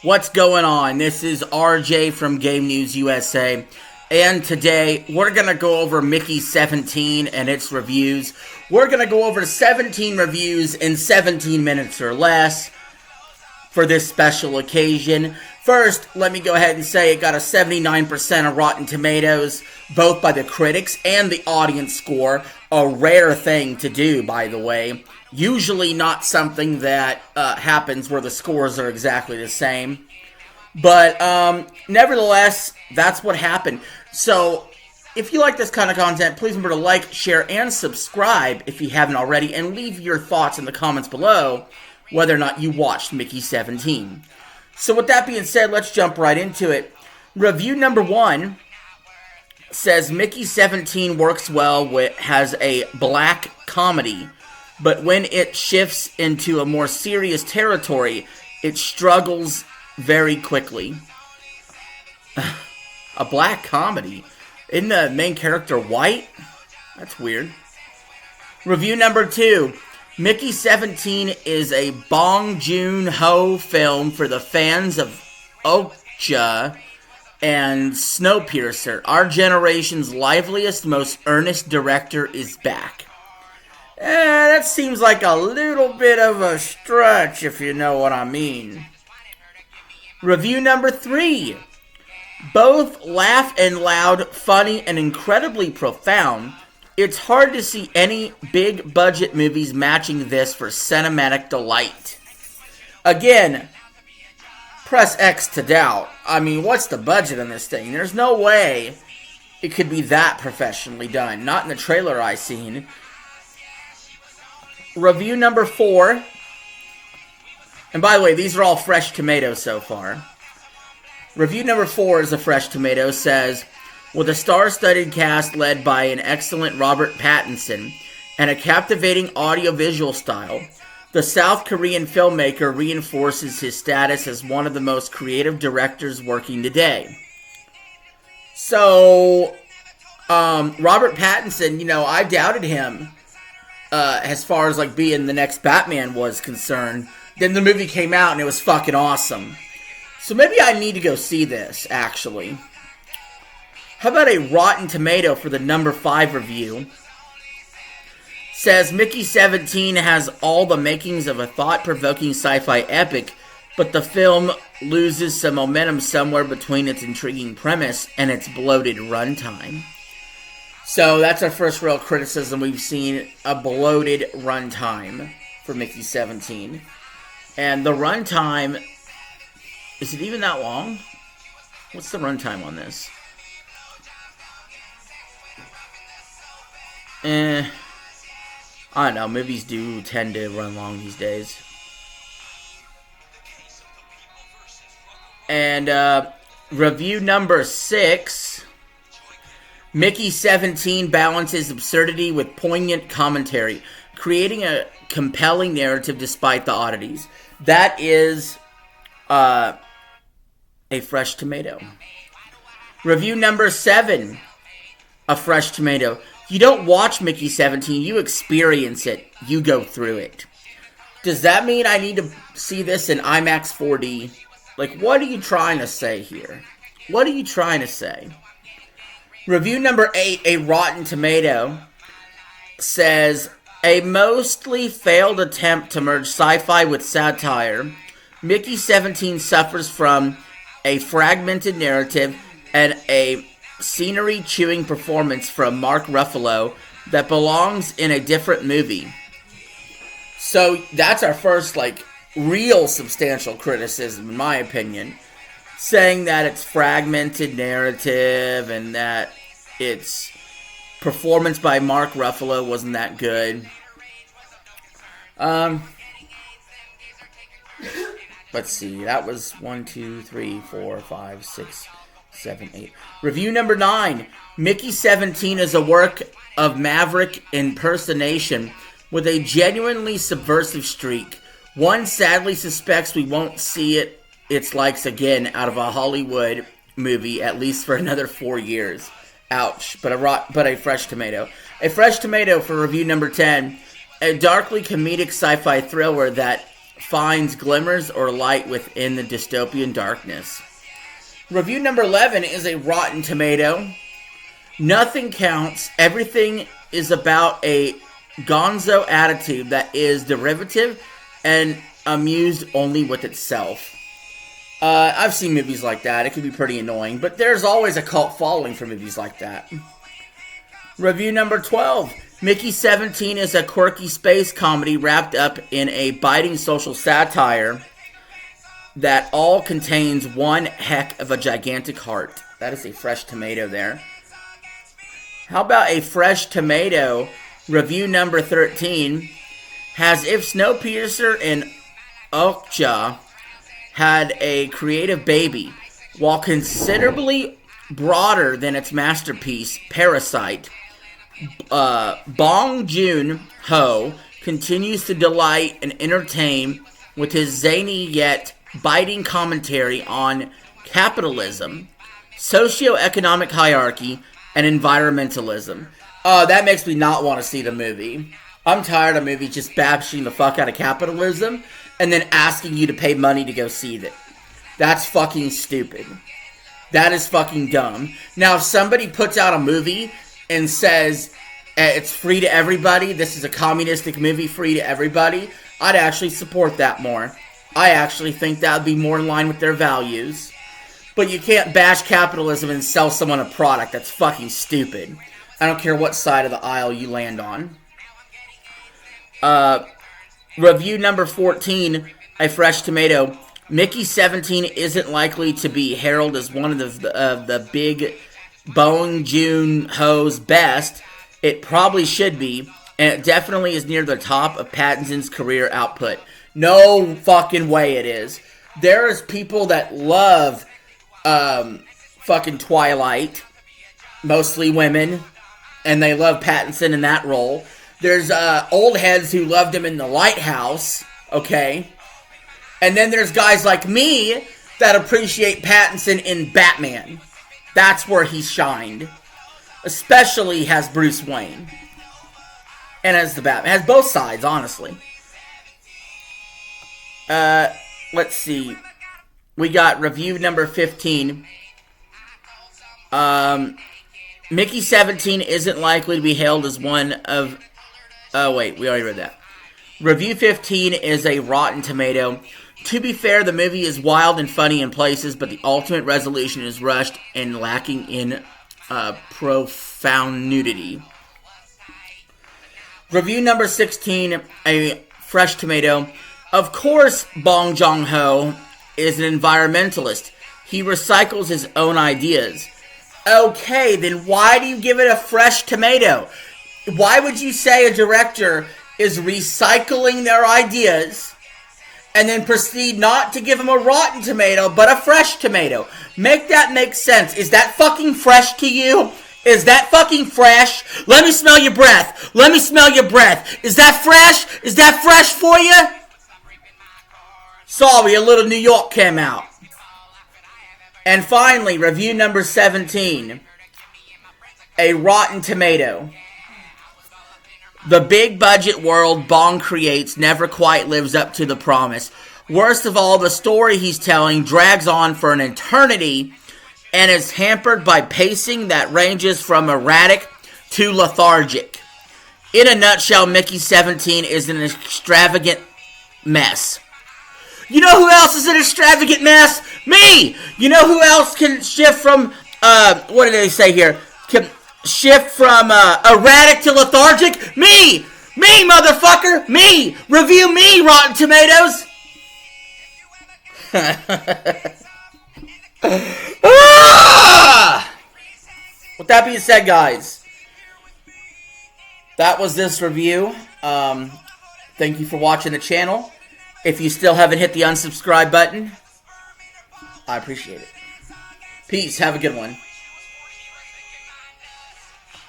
What's going on? This is RJ from Game News USA, and today we're going to go over Mickey 17 and its reviews. We're going to go over 17 reviews in 17 minutes or less for this special occasion. First, let me go ahead and say it got a 79% of Rotten Tomatoes, both by the critics and the audience score. A rare thing to do, by the way. Usually not something that happens where the scores are exactly the same. But nevertheless, that's what happened. So, if you like this kind of content, please remember to like, share, and subscribe if you haven't already. And leave your thoughts in the comments below whether or not you watched Mickey 17. So with that being said, let's jump right into it. Review number 1 says Mickey 17 works well has a black comedy, but when it shifts into a more serious territory, it struggles very quickly. A black comedy? Isn't the main character white? That's weird. Review number 2. Mickey 17 is a Bong Joon-ho film for the fans of Okja and Snowpiercer. Our generation's liveliest, most earnest director is back. That seems like a little bit of a stretch, if you know what I mean. Review number 3. Both laugh and loud, funny, and incredibly profound. It's hard to see any big budget movies matching this for cinematic delight. Again, press X to doubt. I mean, what's the budget on this thing? There's no way it could be that professionally done. Not in the trailer I seen. Review number 4. And by the way, these are all fresh tomatoes so far. Review number 4 is a fresh tomato, says, with a star-studded cast led by an excellent Robert Pattinson and a captivating audiovisual style, the South Korean filmmaker reinforces his status as one of the most creative directors working today. So, Robert Pattinson, I doubted him as far as being the next Batman was concerned. Then the movie came out and it was fucking awesome. So maybe I need to go see this, actually. How about a Rotten Tomato for the number 5 review? Says Mickey 17 has all the makings of a thought-provoking sci-fi epic, but the film loses some momentum somewhere between its intriguing premise and its bloated runtime. So that's our first real criticism we've seen, a bloated runtime for Mickey 17. And the runtime, is it even that long? What's the runtime on this? I don't know, movies do tend to run long these days. And, review number 6. Mickey 17 balances absurdity with poignant commentary, creating a compelling narrative despite the oddities. That is, a fresh tomato. Review number 7. A fresh tomato. You don't watch Mickey 17, you experience it. You go through it. Does that mean I need to see this in IMAX 4D? What are you trying to say here? What are you trying to say? Review number 8, a Rotten Tomato, says, a mostly failed attempt to merge sci-fi with satire, Mickey 17 suffers from a fragmented narrative and a scenery-chewing performance from Mark Ruffalo that belongs in a different movie. So that's our first, real substantial criticism, in my opinion. Saying that it's fragmented narrative and that its performance by Mark Ruffalo wasn't that good. Let's see, that was 1, 2, 3, 4, 5, 6... 7, 8. Review number 9. Mickey 17 is a work of maverick impersonation with a genuinely subversive streak. One sadly suspects we won't see its likes again out of a Hollywood movie, at least for another 4 years. Ouch. But a fresh tomato. A fresh tomato for review number 10. A darkly comedic sci-fi thriller that finds glimmers or light within the dystopian darkness. Review number 11 is a Rotten Tomato. Nothing counts. Everything is about a gonzo attitude that is derivative and amused only with itself. I've seen movies like that. It can be pretty annoying, but there's always a cult following for movies like that. Review number 12. Mickey 17 is a quirky space comedy wrapped up in a biting social satire that all contains one heck of a gigantic heart. That is a fresh tomato there. How about a fresh tomato? Review number 13 has if Snowpiercer and Okja had a creative baby, while considerably broader than its masterpiece, Parasite, Bong Joon-ho continues to delight and entertain with his zany yet biting commentary on capitalism, socioeconomic hierarchy, and environmentalism. That makes me not want to see the movie. I'm tired of movies just bashing the fuck out of capitalism and then asking you to pay money to go see it. That's fucking stupid. That is fucking dumb. Now, if somebody puts out a movie and says it's free to everybody, this is a communistic movie free to everybody, I'd actually support that more. I actually think that would be more in line with their values. But you can't bash capitalism and sell someone a product. That's fucking stupid. I don't care what side of the aisle you land on. Review number 14, a fresh tomato. Mickey 17 isn't likely to be heralded as one of the big Bong Joon-ho's best. It probably should be, and it definitely is near the top of Pattinson's career output. No fucking way it is. There's people that love fucking Twilight, mostly women, and they love Pattinson in that role. There's old heads who loved him in The Lighthouse, okay? And then there's guys like me that appreciate Pattinson in Batman. That's where he shined. Especially as Bruce Wayne. And as the Batman. Has both sides, honestly. Let's see. We got review number 15. Mickey 17 isn't likely to be hailed as one of... Oh, wait. We already read that. Review 15 is a Rotten Tomato. To be fair, the movie is wild and funny in places, but the ultimate resolution is rushed and lacking in profound nudity. Review number 16, a fresh tomato. Of course, Bong Joon-ho is an environmentalist. He recycles his own ideas. Okay, then why do you give it a fresh tomato? Why would you say a director is recycling their ideas and then proceed not to give him a rotten tomato, but a fresh tomato? Make that make sense. Is that fucking fresh to you? Is that fucking fresh? Let me smell your breath. Let me smell your breath. Is that fresh? Is that fresh for you? Sorry, a little New York came out. And finally, review number 17. A Rotten Tomato. The big budget world Bong creates never quite lives up to the promise. Worst of all, the story he's telling drags on for an eternity and is hampered by pacing that ranges from erratic to lethargic. In a nutshell, Mickey 17 is an extravagant mess. You know who else is an extravagant mess? Me! You know who else can shift from, what did they say here? Can shift from erratic to lethargic? Me! Me, motherfucker! Me! Review me, Rotten Tomatoes! With that being said, guys, that was this review. Thank you for watching the channel. If you still haven't hit the unsubscribe button, I appreciate it. Peace. Have a good one.